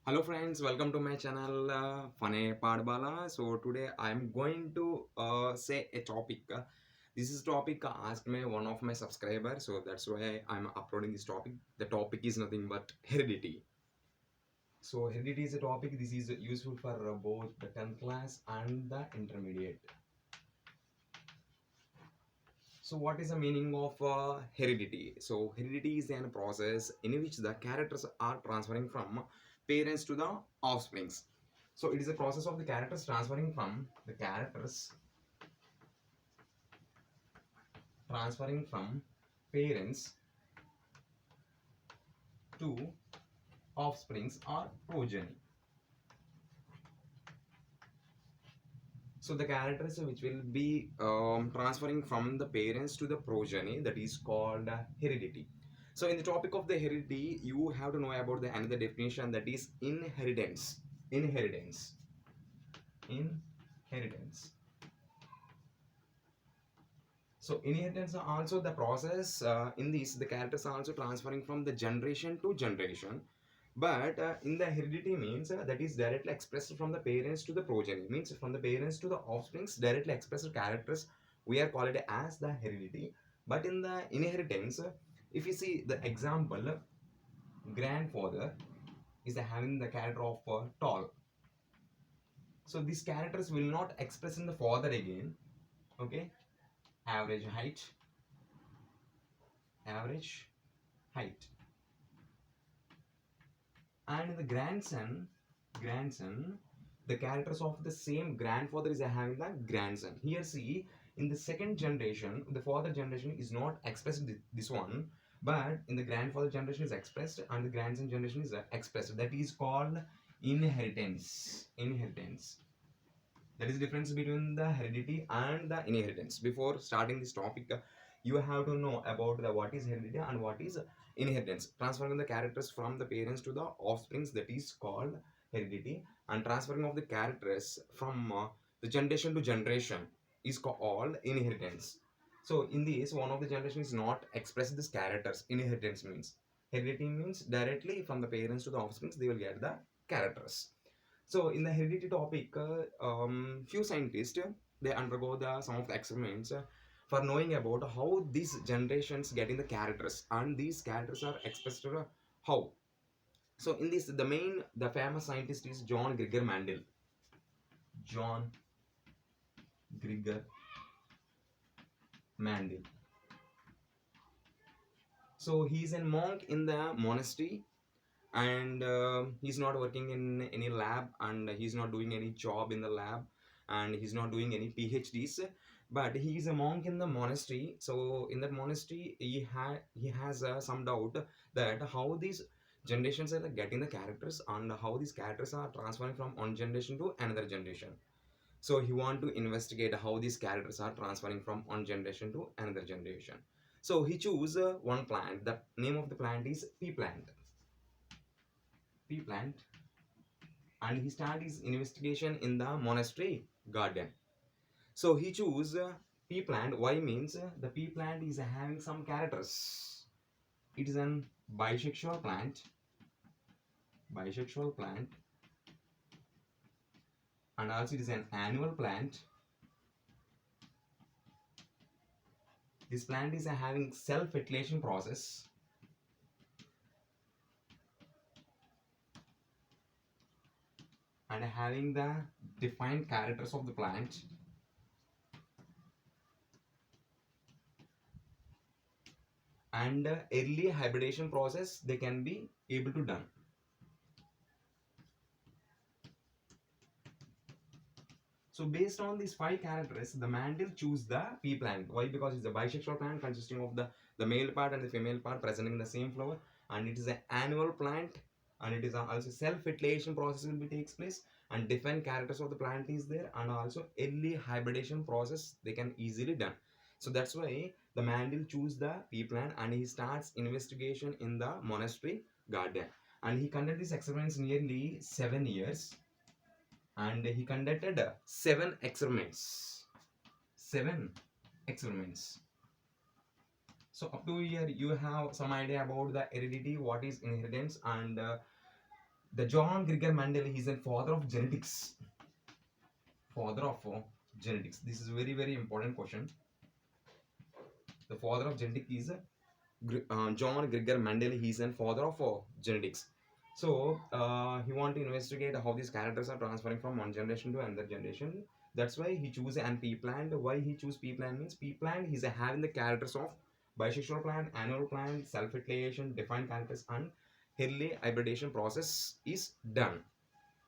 Hello friends, welcome to my channel Fane Padbala. So today I am going to say a topic. This is topic asked me one of my subscribers, so that's why I'm uploading this topic. The topic is nothing but heredity. So heredity is a topic. This is useful for both the 10th class and the intermediate. So what is the meaning of heredity? So heredity is a process in which the characters are transferring from parents to the offsprings. So it is a process of the characters transferring from parents to offsprings or progeny. So the characters which will be transferring from the parents to the progeny, that is called heredity. So in the topic of the heredity, you have to know about the another definition, that is inheritance. Inheritance. Inheritance. So inheritance are also the process in this the characters are also transferring from the generation to generation. But in the heredity means that is directly expressed from the parents to the progeny, means from the parents to the offsprings directly expressed characters we are called it as the heredity. But in the inheritance, if you see the example, grandfather is having the character of tall. So these characters will not express in the father again. Okay, average height, average height. And in the grandson, the characters of the same grandfather is having the grandson. Here see, in the second generation, the father generation is not expressed this one, but in the grandfather generation is expressed and the grandson generation is expressed. That is called inheritance. Inheritance. That is the difference between the heredity and the inheritance. Before starting this topic, you have to know about the what is heredity and what is inheritance. Transferring the characters from the parents to the offsprings, that is called heredity, and transferring of the characters from the generation to generation is called inheritance. So in this, one of the generation is not express these characters. Inheritance means, heredity means directly from the parents to the offsprings they will get the characters. So in the heredity topic, few scientists they undergo some of the experiments for knowing about how these generations getting the characters and these characters are expressed how. So in this, the famous scientist is John Grigor Mandel. John Grigor Mandel. So he is a monk in the monastery, and he's not working in any lab, and he's not doing any job in the lab, and he's not doing any phds, but he is a monk in the monastery. So in that monastery he has some doubt that how these generations are getting the characters and how these characters are transferring from one generation to another generation. So he want to investigate how these characters are transferring from one generation to another generation. So he choose one plant. The name of the plant is pea plant. Pea plant. And he started his investigation in the monastery garden. So he choose pea plant. Why means the pea plant is having some characters. It is an bisexual plant. Bisexual plant. And also it is an annual plant. This plant is having self-fertilization process. And having the defined characters of the plant. And early hybridization process they can be able to done. So based on these five characters, the Mandel choose the pea plant. Why? Because it's a bisexual plant consisting of the male part and the female part presenting the same flower, and it is an annual plant, and it is also self-fertilization process will be takes place, and different characters of the plant is there, and also early hybridization process they can easily done. So that's why the Mandel choose the pea plant, and he starts investigation in the monastery garden, and he conducted these experiments nearly 7 years, and he conducted seven experiments. Seven experiments. So up to here you have some idea about the heredity, what is inheritance, and The John Grigor Mendel, he is a father of genetics. Father of genetics. This is very important question. The father of genetics is John Grigor Mendel. He is a father of genetics. So he want to investigate how these characters are transferring from one generation to another generation. That's why he choose an pea plant. Why he choose pea plant means pea plant he's having the characters of bisexual plant, annual plant, self-fertilization, defined characters, and early hybridization process is done.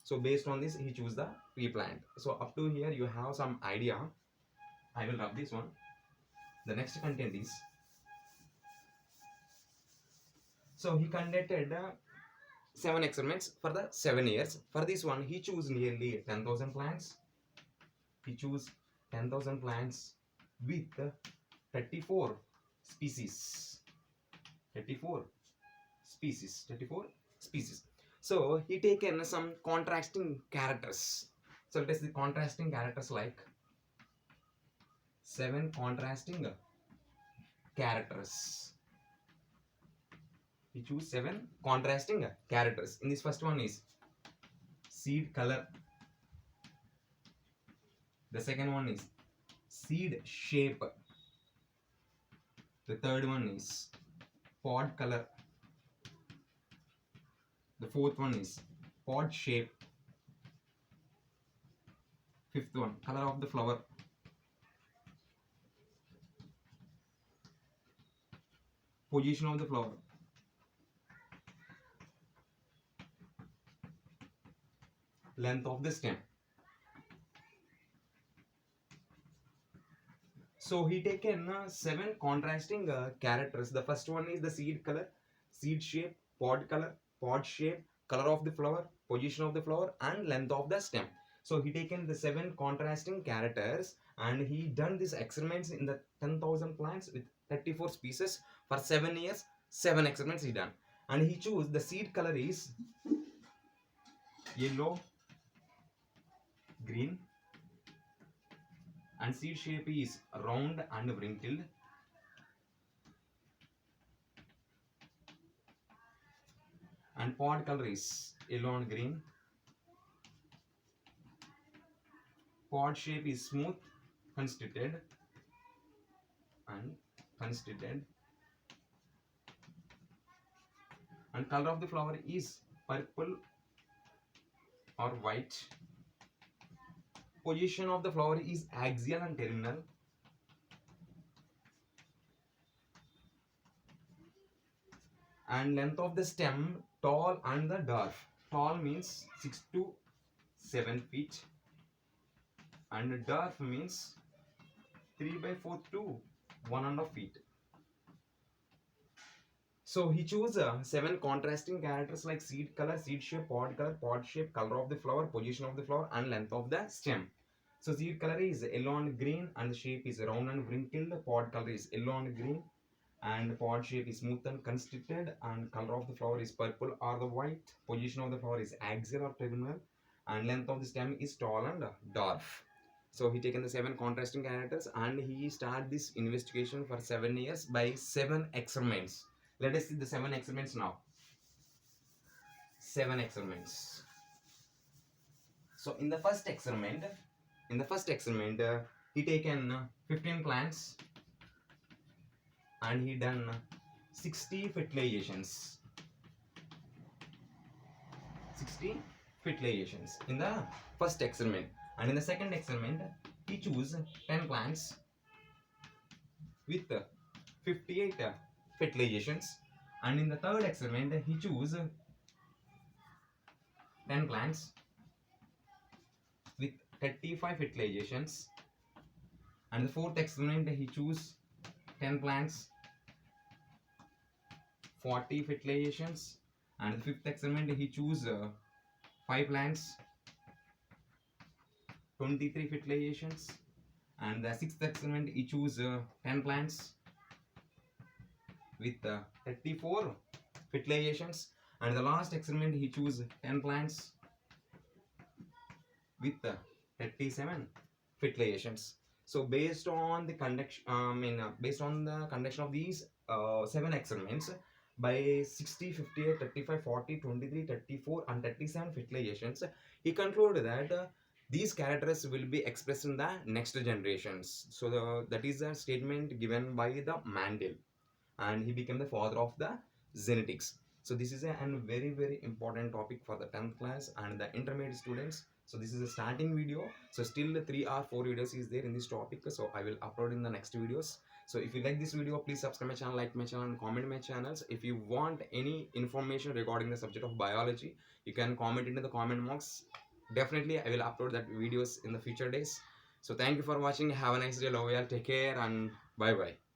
So based on this, he choose the pea plant. So up to here, you have some idea. I will rub this one. The next content is, so he conducted 7 experiments for the 7 years. For this one, he chose nearly 10,000 plants. He chose 10,000 plants with 34 species. 34 species. 34 species. So he taken some contrasting characters. So it is the contrasting characters like 7 contrasting characters. We choose 7 contrasting characters. In this first one is seed color. The second one is seed shape. The third one is pod color. The fourth one is pod shape. Fifth one, color of the flower. Position of the flower. Length of the stem. So he taken 7 contrasting characters. The first one is the seed color, seed shape, pod color, pod shape, color of the flower, position of the flower, and length of the stem. So he taken the 7 contrasting characters and he done these experiments in the 10,000 plants with 34 species for 7 years. 7 experiments he done, and he choose the seed color is yellow, green, and seed shape is round and wrinkled, and pod color is yellow and green. Pod shape is smooth, constricted, and constricted, and color of the flower is purple or white. Position of the flower is axial and terminal, and length of the stem tall and the dwarf. Tall means 6 to 7 feet, and dwarf means 3 by 4 to 1.5 feet. So he chose 7 contrasting characters like seed color, seed shape, pod shape, color of the flower, position of the flower, and length of the stem. So seed color is yellow and green, and the shape is round and wrinkled. Pod color is yellow and green, and pod shape is smooth and constricted, and color of the flower is purple or the white. Position of the flower is axial or terminal, and length of the stem is tall and dwarf. So he taken the 7 contrasting characters and he started this investigation for 7 years by 7 experiments. Let us see the 7 experiments now. 7 experiments. So in the first experiment, he taken 15 plants and he done 60 fertilizations. 60 fertilizations in the first experiment, and in the second experiment he choose 10 plants with 58 fertilizations, and in the third experiment he choose 10 plants with 35 fertilizations, and the fourth experiment he choose 10 plants 40 fertilizations, and the fifth experiment he choose 5 plants 23 fertilizations, and the sixth experiment he choose 10 plants with 34 fertilizations, and the last experiment he choose 10 plants with 37 fertilizations. So based on the conduction, based on the conduction of these 7 experiments, by 60, 58, 35, 40, 23, 34, and 37 fertilizations, he concluded that these characters will be expressed in the next generations. So that is a statement given by the Mandel, and he became the father of the genetics. So this is a and very important topic for the 10th class and the intermediate students. So this is a starting video. So still 3 or 4 videos is there in this topic. So I will upload in the next videos. So if you like this video, please subscribe my channel, like my channel, and comment my channels. If you want any information regarding the subject of biology, you can comment into the comment box. Definitely I will upload that videos in the future days. So thank you for watching. Have a nice day. Love you all. Take care and bye bye.